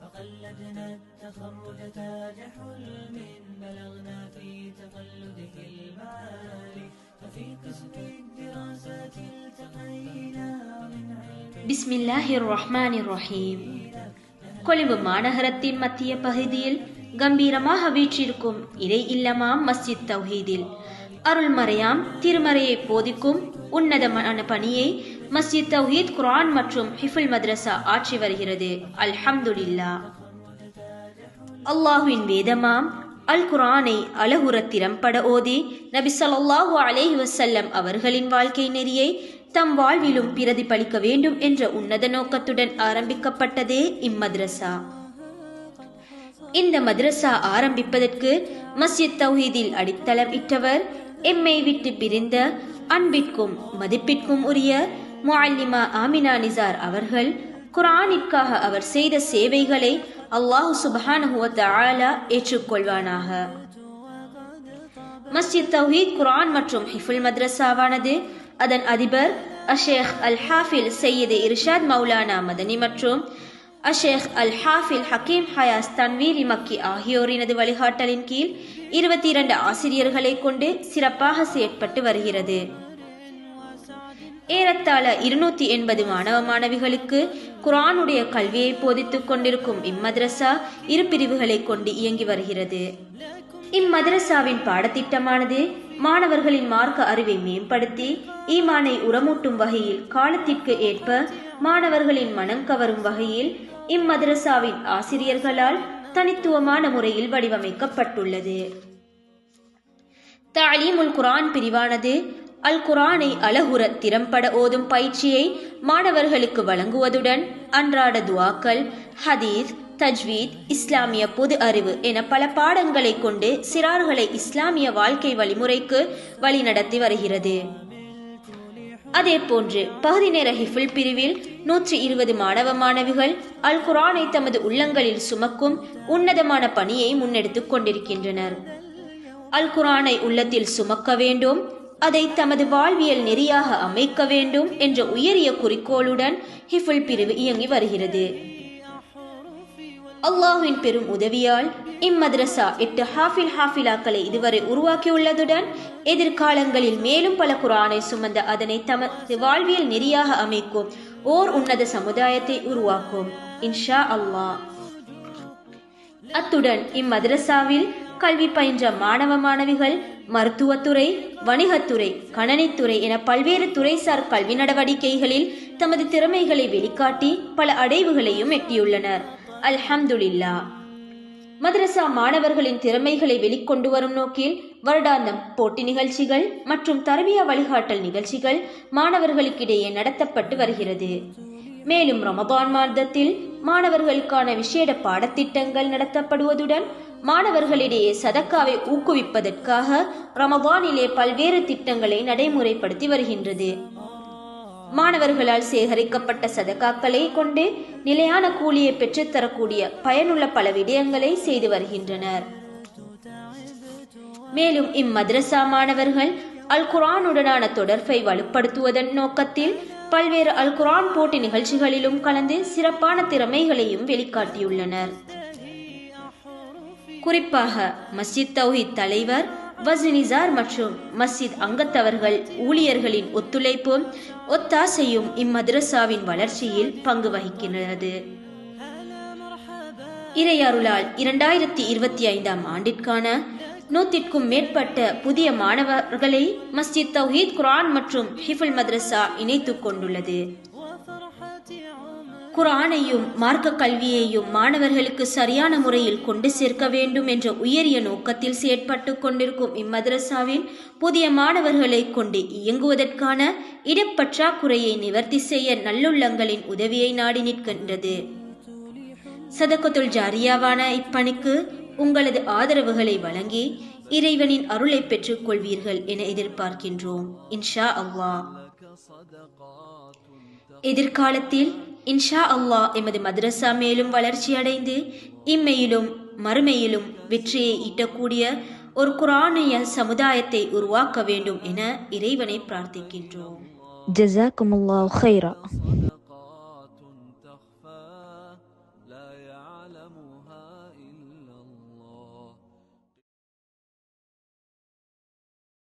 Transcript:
فقلدنا التخرج تاج حلم بلغنا في تقلده المعالي ففي قسم الدراسات التقينا من علم بسم الله الرحمن الرحيم. கொழும்பு மாநகரத்தின் மத்திய பகுதியில் கம்பீரமாக வீற்றிருக்கும் இறை இல்லமாம் மஸ்ஜித் தௌஹீதில் அருள்மறையாம் திருமறையை போதிக்கும் உன்னதமான பணியை மஸ்ஜித் தௌஹீத் குர்ஆன் மற்றும் ஹிஃபுல் மத்ரஸா ஆற்றி வருகிறது. அல்ஹம்துலில்லாஹ். அல்லாஹ்வின் வேதமாம் அல் குர்ஆனை அழகுற திறம்பட ஓதி நபி ஸல்லல்லாஹு அலைஹி வஸல்லம் அவர்களின் வாழ்க்கை நெறியை தம் வாழ்விலும் பிரதிபலிக்க வேண்டும் என்ற உன்னத நோக்கத்துடன் ஆரம்பிக்கப்பட்டதே இம்மத்ரஸா. இந்த மத்ரஸா ஆரம்பிப்பதற்கு மஸ்ஜித் தௌஹீதில் அடித்தளம் இட்டவர் எம்மை விட்டு பிரிந்த அன்பிற்கும் மதிப்பிற்கும் உரிய முஅல்லிமா ஆமினா நிசார் அவர்கள். குர்ஆனிற்காக அவர் செய்த சேவைகளை அல்லாஹ் சுப்ஹானஹு வ தஆலா ஏற்றுக்கொள்வானாக. மஸ்ஜித் தௌஹீத் குர்ஆன் மற்றும் ஹிஃபுல் மத்ரஸாவானது அதன் அதிபர் அஷேக் அல் ஹாஃபில் சையீத் இர்ஷாத் மௌலானா மதனி மற்றும் அஷேக் அல் ஹாஃபில் ஹக்கீம் ஹயாஸ் தன்வீரி மக்கி ஆகியோரினது வழிகாட்டலின் கீழ் 22 ஆசிரியர்களை கொண்டு சிறப்பாக செயற்பட்டு வருகிறது. ஏறத்தாழ 280 மாணவ மாணவிகளுக்கு குர்ஆனுடைய கல்வியை போதித்துக் கொண்டிருக்கும் இம்மத்ரஸா 2 பிரிவுகளை கொண்டு இயங்கி வருகிறது. இம்மத்ரஸாவின் பாடத்திட்டமானது மாணவர்களின் மார்க்க அறிவை மேம்படுத்தி ஈமானை உரமூட்டும் வகையில் காலத்திற்கு ஏற்ப மாணவர்களின் மனம் கவரும் வகையில் இம்மத்ரஸாவின் ஆசிரியர்களால் தனித்துவமான முறையில் வடிவமைக்கப்பட்டுள்ளது. தஅலீமுல் குர்ஆன் பிரிவானது அல் குர்ஆனை அழகுற திறம்பட ஓதும் பயிற்சியை மாணவர்களுக்கு வழங்குவதுடன் அன்றாட துஆக்கள், ஹதீஸ், தஜ்வீத், இஸ்லாமிய பொது அறிவு என பல பாடங்களை கொண்டு சிறார்களை இஸ்லாமிய வாழ்க்கை வழிமுறைக்கு வழிநடத்தி வருகிறது. அதே போன்று பகுதி நேர ஹிஃபுல் பிரிவில் 120 மாணவ மாணவிகள் அல் குர்ஆனை தமது உள்ளங்களில் சுமக்கும் உன்னதமான பணியை முன்னெடுத்துக் கொண்டிருக்கின்றனர். அல் குர்ஆனை உள்ளத்தில் சுமக்க வேண்டும், அதை தமது வாழ்வியல் நெறியாக அமைக்க வேண்டும் என்ற உயரிய குறிக்கோளுடன் ஹிஃபுல் பிரிவு இயங்கி வருகிறது. அல்லாஹ்வின் பெரும் உதவியால் இம்மத்ரஸா 8 ஹாஃபில் ஹாஃபிலாக்களை இதுவரை உருவாக்கியுள்ளதுடன் எதிர்காலங்களில் மேலும் பல குர்ஆனை சுமந்த அதனை தமது வாழ்வியல் நெறியாக அமைக்கும் ஓர் உன்னத சமுதாயத்தை உருவாக்கும் இன்ஷா அல்லாஹ். அத்துடன் இம்மத்ரஸாவில் கல்வி பயின்ற மாணவ மாணவிகள் மருத்துவத்துறை, வணிகத்துறை, கணனித்துறை என பல்வேறு துறைசார் கல்வி நடவடிக்கைகளில் தமது திறமைகளை வெளிக்காட்டி பல அடைவுகளையும் எட்டியுள்ளனர். அல்ஹம்துலில்லாஹ். மദ്രஸா மாணவர்களின் திறமைகளை வெளிக்கொண்டு வரும் நோக்கில் வருடாந்தம் போட்டி நிகழ்ச்சிகள் மற்றும் தர்பியா வழிகாட்டல் நிகழ்ச்சிகள் மாணவர்களுக்கிடையே நடத்தப்பட்டு வருகிறது. மேலும் ரமதான் மாதத்தில் மாணவர்களுக்கான விசேட பாடத்திட்டங்கள் நடத்தப்படுவதுடன் மாணவர்களிடையே சதக்காவை ஊக்குவிப்பதற்காக ரமதானிலே பல்வேறு திட்டங்களை நடைமுறைப்படுத்தி வருகின்றது. மாணவர்களால் சேகரிக்கப்பட்ட சதக்காக்களை கொண்டு நிலையான கூலியை பெற்றுத்தரக்கூடிய பயனுள்ள பல விடயங்களை செய்து வருகின்றனர். மேலும் இம்மத்ரஸா மாணவர்கள் அல் குர்ஆனுடனான தொடர்பை வலுப்படுத்துவதன் நோக்கத்தில் பல்வேறு அல் குர்ஆன் போட்டி நிகழ்ச்சிகளிலும் கலந்து சிறப்பான திறமைகளையும் வெளிக்காட்டியுள்ளனர். குறிப்பாக மஸ்ஜித் தௌஹீத் தலைவர் வஸ்னிசார் மற்றும் மஸ்ஜித் அங்கத்தவர்கள் ஊழியர்களின் ஒத்துழைப்பும் ஒத்தாசையும் இம்மத்ரஸாவின் வளர்ச்சியில் பங்கு வகிக்கிறது. இறையருளால் 2025ஆம் ஆண்டிற்கான 100க்கும் மேற்பட்ட புதிய மாணவர்களை மஸ்ஜித் தௌஹீத் குர்ஆன் மற்றும் ஹிஃபுல் மத்ரஸா இணைத்துக் கொண்டுள்ளது. குர்ஆனையும் மார்க்க கல்வியையும் மாணவர்களுக்கு சரியான முறையில் கொண்டு சேர்க்க வேண்டும் என்ற உயரிய நோக்கத்தில் செயற்பட்டு கொண்டிருக்கும் இம்மத்ரஸாவின் புதிய மாணவர்களை கொண்டு இயங்குவதற்கான இடப்பற்றாக்குறையை நிவர்த்தி செய்ய நல்லுள்ளங்களின் உதவியை நாடி நிற்கின்றது. சதகத்துல் ஜாரியாவான இப்பணிக்கு உங்களது ஆதரவுகளை வழங்கி இறைவனின் அருளை பெற்றுக் கொள்வீர்கள் என எதிர்பார்க்கின்றோம் இன்ஷா அல்லாஹ். எதிர்காலத்தில் இன்ஷா அல்லாஹ் எமது மദ്രஸா மேலும் வளர்ச்சி அடைந்து இம்மையிலும் மறுமையிலும் வெற்றியை ஈட்டக்கூடிய ஒரு குர்ஆனிய சமுதாயத்தை உருவாக்க வேண்டும் என இறைவனை பிரார்த்திக்கின்றோம். ஜஸாக்குமுல்லாஹு ஹைரா.